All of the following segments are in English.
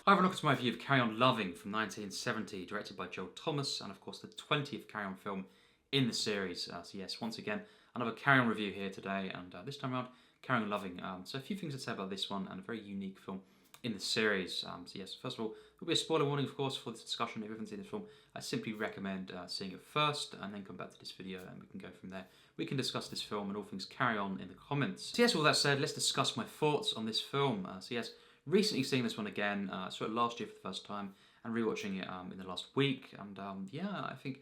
I have a look at my review of Carry On Loving from 1970, directed by Joel Thomas, and of course the 20th Carry On film in the series. So yes, once again, another Carry On review here today, and this time around, Carry On Loving. So a few things to say about this one, and a very unique film in the series. So yes, first of all, there will be a spoiler warning, of course, for this discussion. If you haven't seen the film, I simply recommend seeing it first, and then come back to this video, and we can go from there. We can discuss this film and all things Carry On in the comments. So yes, all that said, let's discuss my thoughts on this film. So yes, recently seeing this one again, saw it last year for the first time, and rewatching it in the last week. And yeah, I think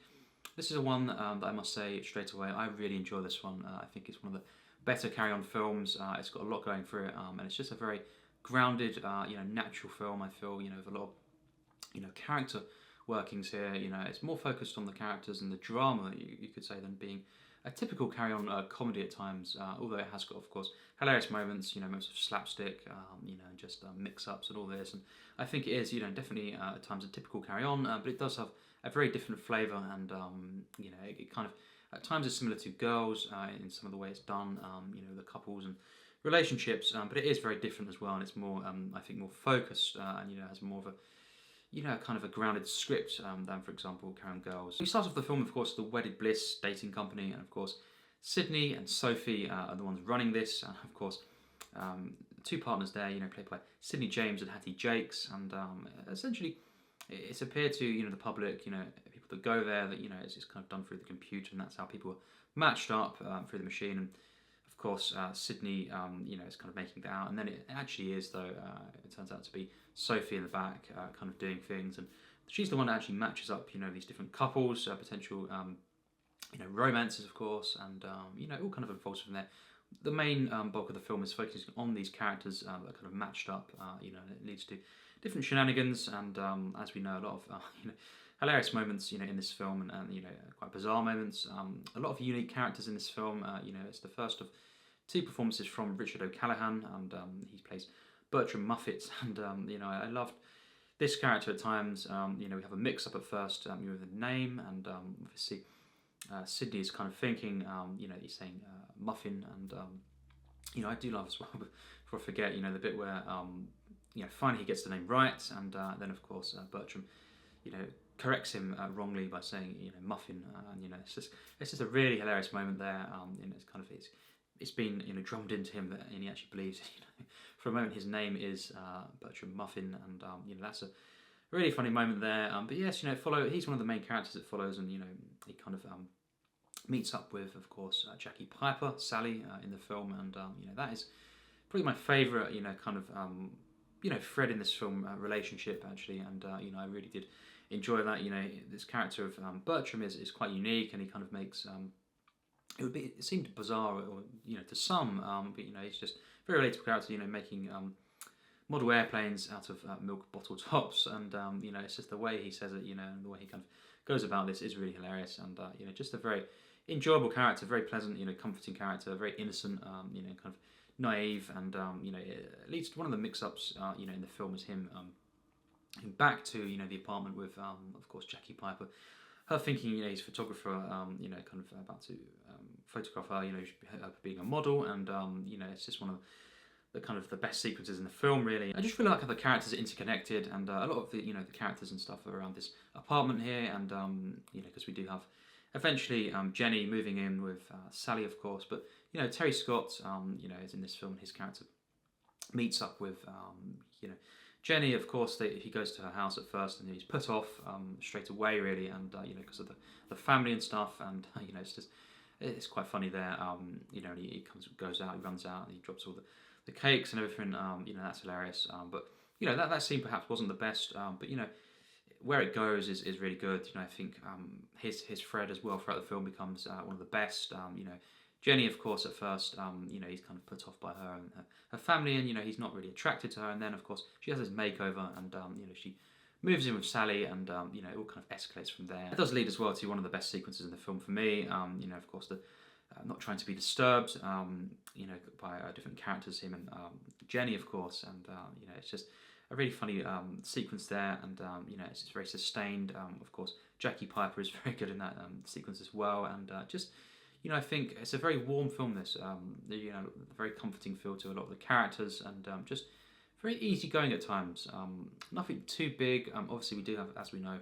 this is a one that I must say straight away, I really enjoy this one. I think it's one of the better Carry On films. It's got a lot going for it, and it's just a very grounded, natural film. I feel, with a lot of, character workings here. It's more focused on the characters and the drama, you could say, than being a typical Carry On comedy at times, although it has got, of course, hilarious moments, moments of slapstick, just mix-ups and all this. And I think it is, definitely at times a typical Carry On, but it does have a very different flavour, and it kind of at times is similar to Girls in some of the way it's done, the couples and relationships, but it is very different as well, and it's more, I think, more focused, and has more of a kind of a grounded script than, for example, Carry On Girls. We start off the film, of course, the Wedded Bliss dating company, and of course, Sydney and Sophie are the ones running this, and of course, two partners there, played by Sydney James and Hattie Jacques, and essentially, it's appeared to, the public, people that go there, that, it's kind of done through the computer, and that's how people are matched up through the machine. And of course, Sydney, is kind of making that out, and then it actually is, though, it turns out to be Sophie in the back, kind of doing things, and she's the one that actually matches up, these different couples, potential, romances, of course, and all kind of unfolds from there. The main bulk of the film is focusing on these characters that are kind of matched up, and it leads to different shenanigans, and as we know, a lot of hilarious moments, in this film, and quite bizarre moments. A lot of unique characters in this film. It's the first of two performances from Richard O'Callaghan, and he plays Bertram Muffet, and I loved this character at times. We have a mix-up at first with the name, and obviously Sydney is kind of thinking, he's saying muffin, and I do love as well, before I forget, the bit where finally he gets the name right, and then of course Bertram, corrects him wrongly by saying, muffin, and it's just a really hilarious moment there. It's kind of it's been drummed into him that, and he actually believes, for a moment his name is Bertram Muffin, and that's a really funny moment there. But yes, he's one of the main characters it follows, and he kind of meets up with, of course, Jackie Piper, Sally, in the film, and that is probably my favourite, kind of thread in this film, relationship actually, and I really did enjoy that. This character of Bertram is quite unique, and he kind of makes it seemed bizarre, or to some, but he's just a very relatable character. Making model airplanes out of milk bottle tops, and it's just the way he says it, and the way he kind of goes about this is really hilarious, and just a very enjoyable character, very pleasant, comforting character, very innocent, kind of naive, and at least one of the mix-ups, in the film is him back to the apartment with of course Jackie Piper. Her thinking, he's a photographer, kind of about to photograph her, her being a model, and it's just one of the kind of the best sequences in the film, really. I just feel like how the characters are interconnected, and a lot of the the characters and stuff are around this apartment here, and because we do have eventually Jenny moving in with Sally, of course, but Terry Scott, is in this film. His character meets up with Jenny, of course. He goes to her house at first, and he's put off straight away, really, and because of the family and stuff, and it's quite funny there. He goes out, he runs out, and he drops all the cakes and everything. That's hilarious. But that scene perhaps wasn't the best. But where it goes is really good. I think his thread as well throughout the film becomes one of the best. Jenny, of course, at first, he's kind of put off by her and her family, and he's not really attracted to her. And then, of course, she has this makeover, and she moves in with Sally, and it all kind of escalates from there. It does lead as well to one of the best sequences in the film for me. Of course, the not trying to be disturbed, by different characters, him and Jenny, of course, and it's just a really funny sequence there, and it's just very sustained. Of course, Jackie Piper is very good in that sequence as well, and just. I think it's a very warm film. This, very comforting feel to a lot of the characters, and just very easygoing at times. Nothing too big. Obviously, we do have, as we know,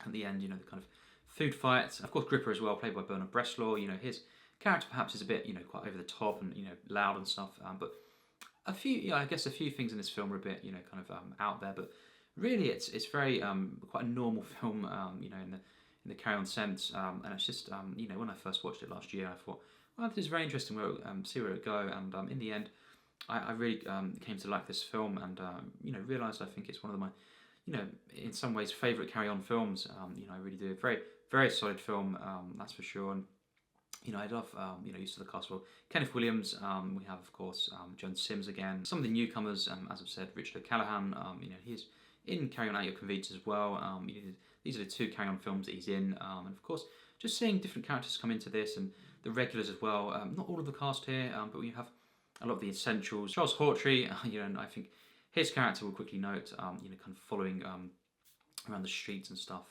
at the end, the kind of food fight. Of course, Gripper as well, played by Bresslaw. His character perhaps is a bit, quite over the top and loud and stuff. But a few, I guess a few things in this film are a bit, kind of out there. But really, it's very quite a normal film, in the Carry On sense. And it's just, when I first watched it last year, I thought, well, this is very interesting. We'll see where it go. And in the end, I really came to like this film, and realised I think it's one of my, in some ways, favourite Carry On films. I really do. Very, very solid film, that's for sure. And I love, used to the cast. Well, Kenneth Williams. We have, of course, Joan Sims again. Some of the newcomers, as I've said, Richard O'Callaghan. He's in Carry On At Your Convenience as well. These are the two Carry On films that he's in, and of course, just seeing different characters come into this, and the regulars as well. Not all of the cast here, but we have a lot of the essentials. Charles Hawtrey, and I think his character will quickly note, kind of following around the streets and stuff.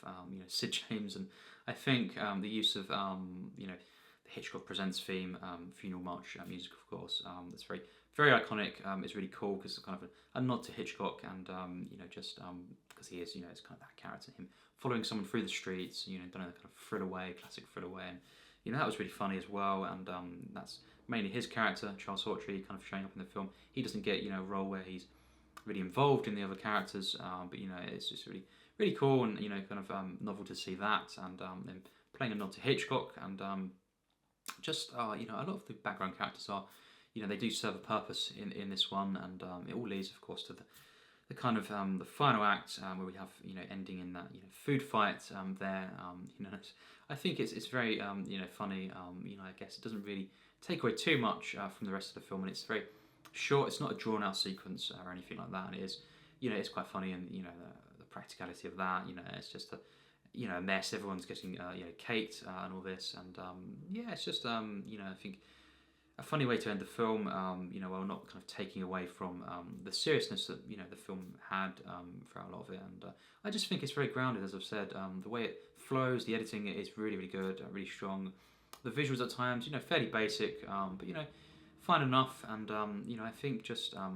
Sid James, and I think the use of the Hitchcock Presents theme, funeral march music, of course. That's very, very iconic. It's really cool because it's kind of a nod to Hitchcock, and just because he is, it's kind of that character, him following someone through the streets, done in a kind of thriller way, classic thriller way, and that was really funny as well. And that's mainly his character, Charles Hawtrey, kind of showing up in the film. He doesn't get a role where he's really involved in the other characters, but it's just really, really cool, and kind of novel to see that, and them playing a nod to Hitchcock, and just a lot of the background characters are, they do serve a purpose in this one, and it all leads, of course, to the kind of the final act, where we have ending in that food fight there. I think it's very funny. I guess it doesn't really take away too much from the rest of the film, and it's very short. It's not a drawn out sequence or anything like that, and it is it's quite funny, and the practicality of that. It's just a mess. Everyone's getting caked and all this, and it's just I think a funny way to end the film, while not kind of taking away from the seriousness that the film had throughout a lot of it. And I just think it's very grounded, as I've said. The way it flows, the editing is really, really good, really strong. The visuals at times, fairly basic, but fine enough. And I think just a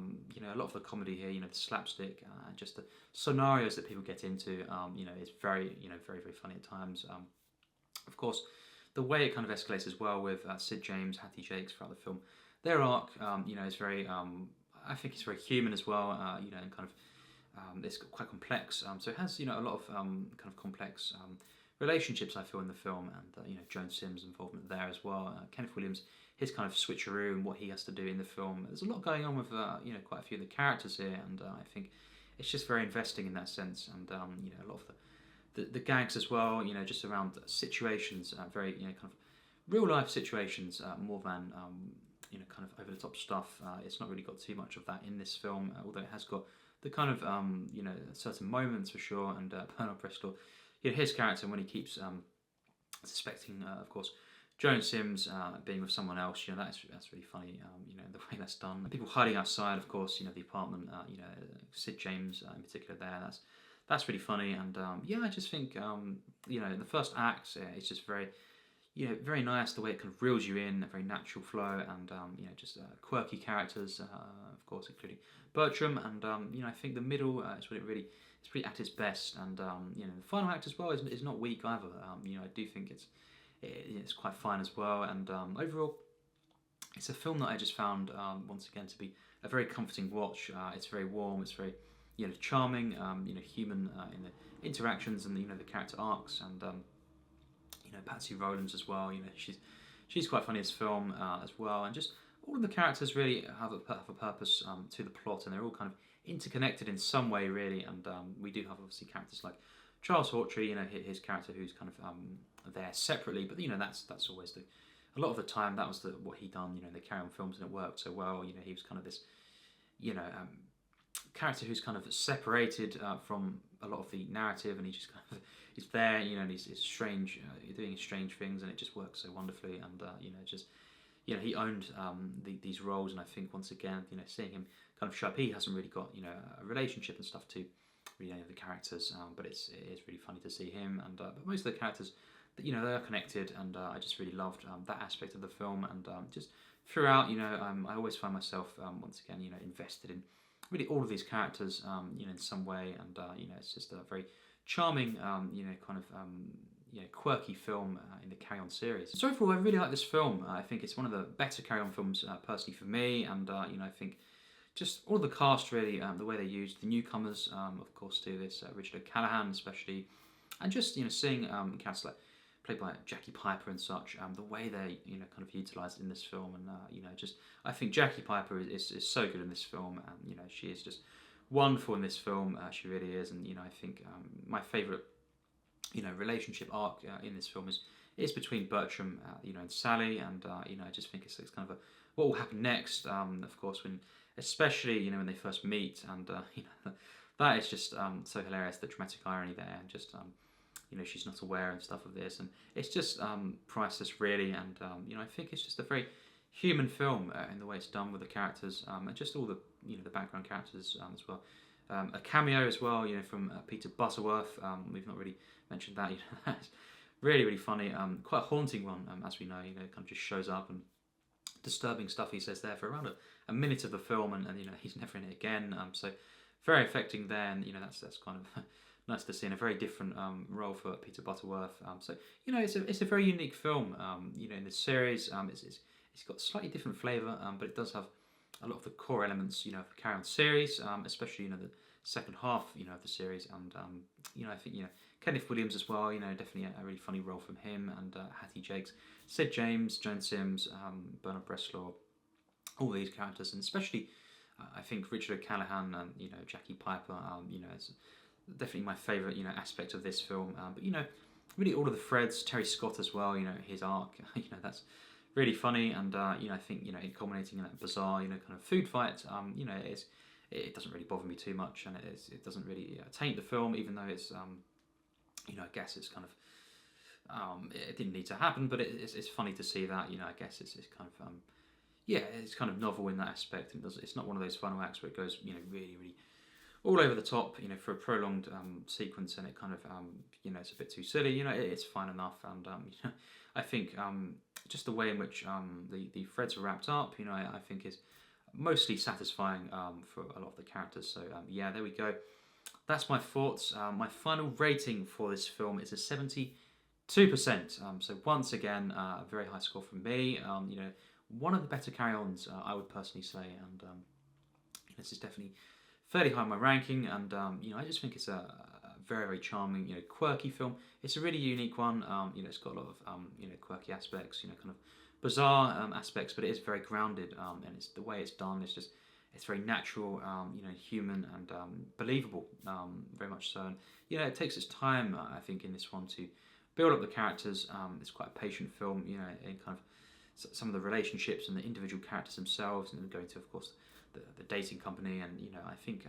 lot of the comedy here, the slapstick, just the scenarios that people get into, is very, very, very funny at times. Of course, the way it kind of escalates as well with Sid James, Hattie, Jacques throughout the film, their arc, is very, I think it's very human as well, and kind of, it's quite complex. So it has, a lot of kind of complex relationships, I feel, in the film, and Joan Sims' involvement there as well. Kenneth Williams, his kind of switcheroo and what he has to do in the film. There's a lot going on with quite a few of the characters here, and I think it's just very investing in that sense, and a lot of the gags as well, just around situations, very kind of real life situations, more than kind of over the top stuff. It's not really got too much of that in this film, although it has got the kind of certain moments for sure. And Bernard Bresslaw, his character, when he keeps suspecting, of course, Joan Sims being with someone else, that's really funny. The way that's done. People hiding outside, of course, the apartment. Sid James in particular there. That's really funny, and I just think the first act is just very, very nice. The way it kind of reels you in, a very natural flow, and just quirky characters, of course, including Bertram, and I think the middle is when it's really at its best, and the final act as well is not weak either. I do think it's quite fine as well, and overall, it's a film that I just found once again to be a very comforting watch. It's very warm. It's very charming, human in the interactions and the character arcs, and Patsy Rowlands as well. She's quite funny in this film as well, and just all of the characters really have a purpose to the plot, and they're all kind of interconnected in some way, really. And we do have obviously characters like Charles Hawtrey, his character who's kind of there separately, but that's always a lot of the time that was what he done. The Carry On films, and it worked so well. He was kind of this character who's kind of separated from a lot of the narrative, and he just kind of he's there, and he's strange, doing strange things, and it just works so wonderfully. And he owned these roles, and I think once again, seeing him kind of show up, he hasn't really got a relationship and stuff to really any of the characters, but it is really funny to see him, and but most of the characters, they are connected, and I just really loved that aspect of the film, and just throughout, I always find myself once again, invested in really all of these characters, in some way, and it's just a very charming, kind of quirky film in the Carry On series. So overall, I really like this film. I think it's one of the better Carry On films, personally for me, and I think just all the cast really, the way they used the newcomers, of course, to this, Richard O'Callaghan especially, and just seeing cast like played by Jackie Piper and such, the way they kind of utilised in this film, and just I think Jackie Piper is so good in this film, and she is just wonderful in this film. She really is, and I think my favourite relationship arc in this film is between Bertram and Sally, and I just think it's kind of a what will happen next. Of course, when especially when they first meet, and that is just so hilarious, the dramatic irony there, and just she's not aware and stuff of this, and it's just priceless really, and I think it's just a very human film in the way it's done with the characters, and just all the the background characters as well. A cameo as well, from Peter Butterworth. We've not really mentioned that. That's really funny. Quite a haunting one, as we know. Kind of just shows up, and disturbing stuff he says there for around a minute of the film, and he's never in it again. So very affecting there, and that's kind of nice to see in a very different role for Peter Butterworth. So it's a very unique film. In this series, it's got slightly different flavour, but it does have a lot of the core elements, of the Carry On series, especially the second half, of the series, and I think Kenneth Williams as well, definitely a really funny role from him, and Hattie, Jacques, Sid James, Joan Sims, Bernard Bresslaw, all these characters, and especially I think Richard O'Callaghan and Jackie Piper, is definitely my favourite aspect of this film. But really all of the threads, Terry Scott as well, his arc, that's really funny, and I think it culminating in that bizarre kind of food fight, it doesn't really bother me too much, and it doesn't really taint the film, even though it's I guess it's kind of it didn't need to happen, but it's funny to see that. I guess it's kind of it's kind of novel in that aspect, and it's not one of those final acts where it goes really all over the top for a prolonged sequence, and it kind of it's a bit too silly. It's fine enough, and I think just the way in which the threads are wrapped up, I think is mostly satisfying for a lot of the characters. So there we go. That's my thoughts. My final rating for this film is a 72%. So once again, a very high score from me. One of the better carry-ons, I would personally say, and this is definitely fairly high in my ranking. And I just think it's a very charming, quirky film. It's a really unique one. It's got a lot of quirky aspects, kind of bizarre aspects, but it is very grounded, and it's the way it's done. It's very natural, human, and believable, very much so. And it takes its time, I think, in this one to build up the characters. It's quite a patient film, in kind of some of the relationships and the individual characters themselves, and then going to, of course, the dating company, and I think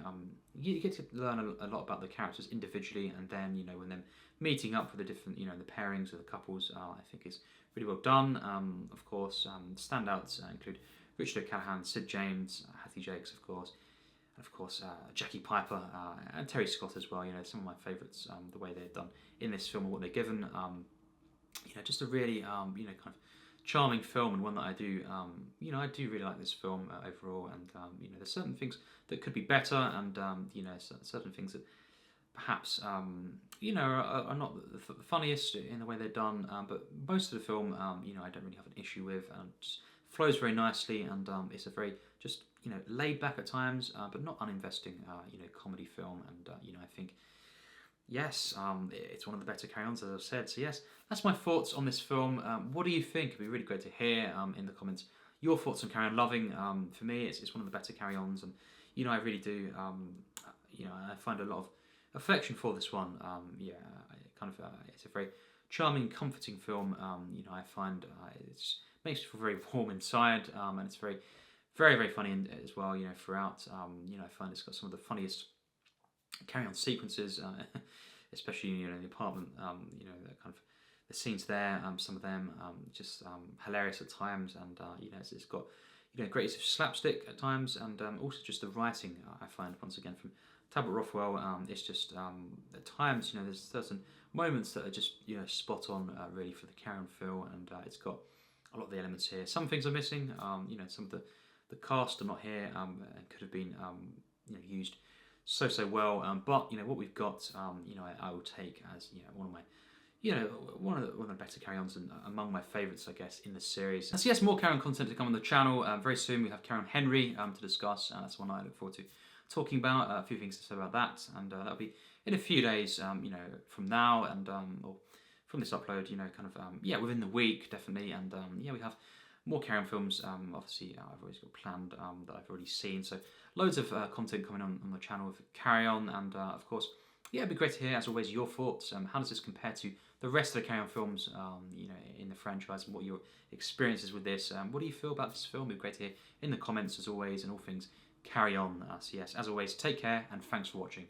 you get to learn a lot about the characters individually, and then when they're meeting up with the different the pairings of the couples, I think is really well done. Of course, standouts include Richard O'Callaghan, Sid James, Hattie, Jacques, of course, and of course Jackie Piper and Terry Scott as well. Some of my favourites, the way they're done in this film and what they're given. Just a really kind of charming film, and one that I do I do really like this film overall, and there's certain things that could be better, and certain things that perhaps are not the funniest in the way they're done, but most of the film I don't really have an issue with, and just flows very nicely, and it's a very just laid back at times, but not uninvesting comedy film, and I think yes, it's one of the better carry-ons, as I've said. So yes, that's my thoughts on this film. What do you think? It'd be really great to hear in the comments your thoughts on Carry On Loving. For me, it's one of the better carry-ons, and I really do. I find a lot of affection for this one. It's a very charming, comforting film. I find it makes you feel very warm inside, and it's very, very funny as well. Throughout. I find it's got some of the funniest carry-on sequences, especially in the apartment. The kind of the scenes there. Some of them just hilarious at times, and it's got great use of slapstick at times, and also just the writing. I find once again from Talbot Rothwell, it's just at times there's certain moments that are just spot on really for the carry-on feel, and it's got a lot of the elements here. Some things are missing. Some of the cast are not here, and could have been used so well. But what we've got, I will take as one of my one of the better carry-ons and among my favourites, I guess, in the series. So yes, more carry-on content to come on the channel. Very soon we have carry-on Henry to discuss. That's one I look forward to talking about. A few things to say about that, and that'll be in a few days, from now, and or from this upload, within the week, definitely. And we have more carry-on films. Obviously, I've always got planned that I've already seen. So loads of content coming on the channel with carry-on, and of course, it'd be great to hear, as always, your thoughts. How does this compare to the rest of the carry-on films, in the franchise, and what your experiences with this? What do you feel about this film? It'd be great to hear in the comments, as always, and all things carry-on. So yes, as always, take care, and thanks for watching.